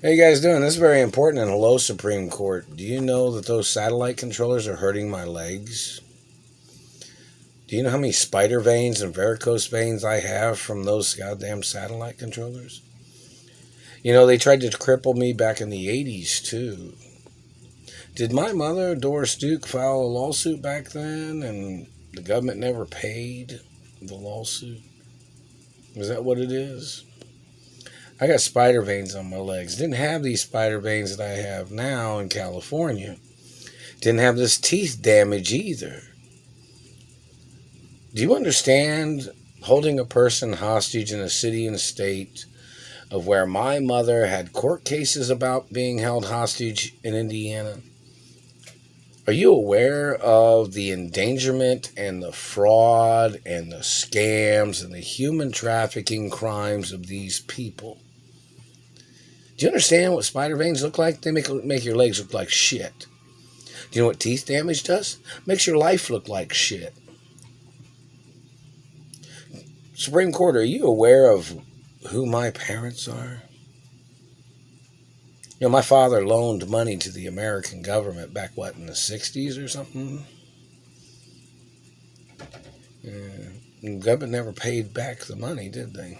How you guys doing? This is very important. And hello, Supreme Court. Do you know that those satellite controllers are hurting my legs? Do you know how many spider veins and varicose veins I have from those goddamn satellite controllers? You know, they tried to cripple me back in the 80s, too. Did my mother, Doris Duke, file a lawsuit back then and the government never paid the lawsuit? Is that what it is? I got spider veins on my legs. Didn't have these spider veins that I have now in California. Didn't have this teeth damage either. Do you understand holding a person hostage in a city and state of where my mother had court cases about being held hostage in Indiana? Are you aware of the endangerment and the fraud and the scams and the human trafficking crimes of these people? Do you understand what spider veins look like? They make your legs look like shit. Do you know what teeth damage does? Makes your life look like shit. Supreme Court, are you aware of who my parents are? You know, my father loaned money to the American government back, in the 60s or something? Yeah. And the government never paid back the money, did they?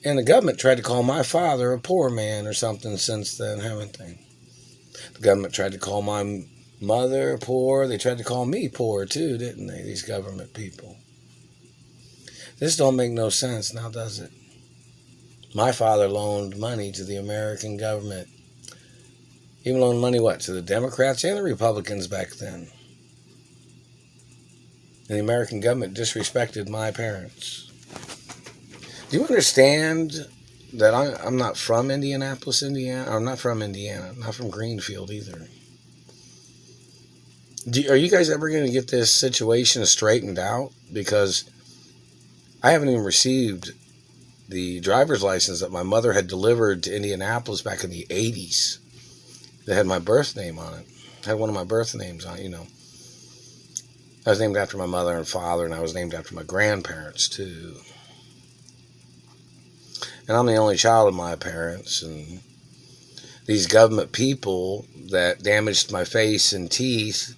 And the government tried to call my father a poor man or something since then, haven't they? The government tried to call my mother poor. They tried to call me poor, too, didn't they, these government people? This don't make no sense now, does it? My father loaned money to the American government. He loaned money, to the Democrats and the Republicans back then. And the American government disrespected my parents. Do you understand that I'm not from Indianapolis, Indiana? I'm not from Indiana. I'm not from Greenfield either. Are you guys ever going to get this situation straightened out? Because I haven't even received the driver's license that my mother had delivered to Indianapolis back in the 80s. That had my birth name on it. Had one of my birth names on it, you know. I was named after my mother and father, and I was named after my grandparents, too. And I'm the only child of my parents, and these government people that damaged my face and teeth,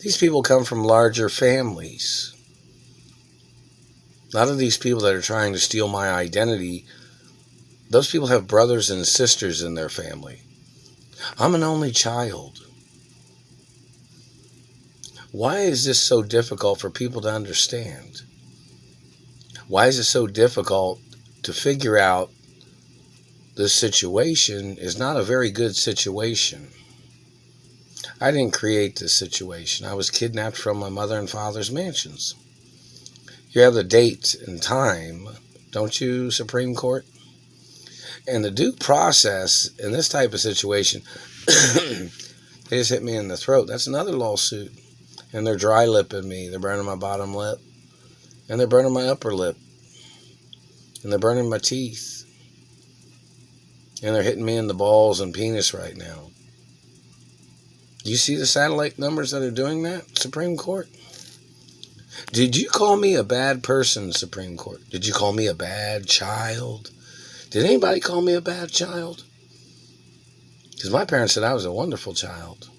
these people come from larger families. A lot of these people that are trying to steal my identity, those people have brothers and sisters in their family. I'm an only child. Why is this so difficult for people to understand? Why is it so difficult to figure out this situation is not a very good situation? I didn't create this situation. I was kidnapped from my mother and father's mansions. You have the date and time, don't you, Supreme Court? And the due process in this type of situation, they just hit me in the throat. That's another lawsuit. And they're dry lipping me. They're burning my bottom lip. And they're burning my upper lip. And they're burning my teeth. And they're hitting me in the balls and penis right now. Do you see the satellite numbers that are doing that, Supreme Court? Did you call me a bad person, Supreme Court? Did you call me a bad child? Did anybody call me a bad child? Because my parents said I was a wonderful child.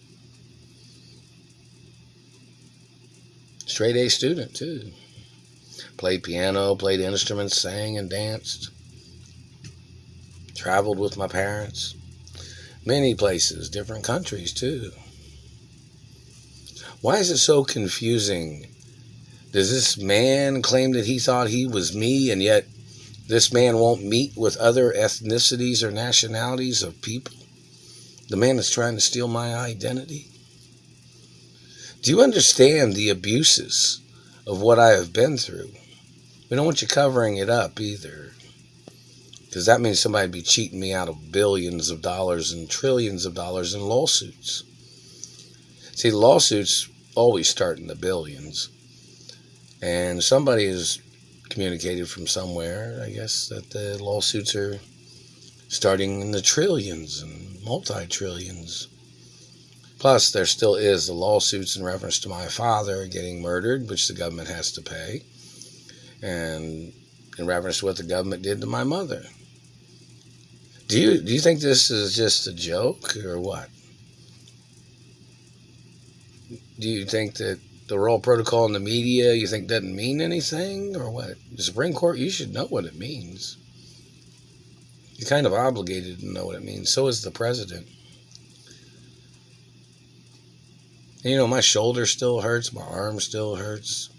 Straight A student, too. Played piano, played instruments, sang and danced. Traveled with my parents. Many places, different countries, too. Why is it so confusing? Does this man claim that he thought he was me, and yet this man won't meet with other ethnicities or nationalities of people? The man is trying to steal my identity. Do you understand the abuses of what I have been through? We don't want you covering it up either, because that means somebody would be cheating me out of billions of dollars and trillions of dollars in lawsuits. See, lawsuits always start in the billions. And somebody has communicated from somewhere, I guess, that the lawsuits are starting in the trillions and multi-trillions. Plus, there still is the lawsuits in reference to my father getting murdered, which the government has to pay, and in reference to what the government did to my mother. Do you think this is just a joke or what? Do you think that the royal protocol in the media you think doesn't mean anything or what? The Supreme Court, you should know what it means. You're kind of obligated to know what it means. So is the president. And, my shoulder still hurts. My arm still hurts.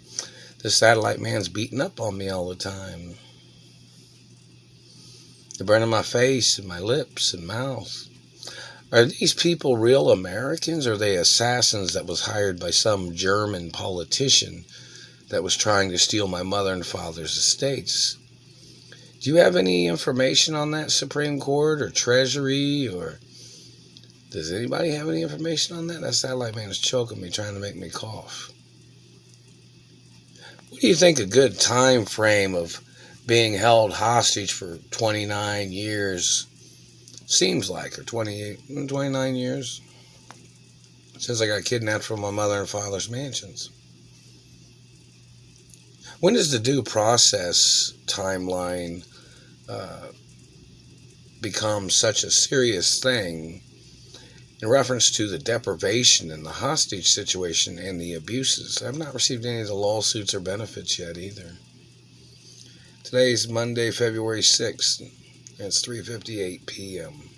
The satellite man's beating up on me all the time. They're burning my face and my lips and mouth. Are these people real Americans or are they assassins that was hired by some German politician that was trying to steal my mother and father's estates? Do you have any information on that, Supreme Court or Treasury, or does anybody have any information on that? That satellite man is choking me, trying to make me cough. What do you think a good time frame of being held hostage for 29 years seems like, or 29 years since I got kidnapped from my mother and father's mansions? When does the due process timeline become such a serious thing in reference to the deprivation and the hostage situation and the abuses? I've not received any of the lawsuits or benefits yet either. Today's Monday, February 6th, and it's 3:58 p.m.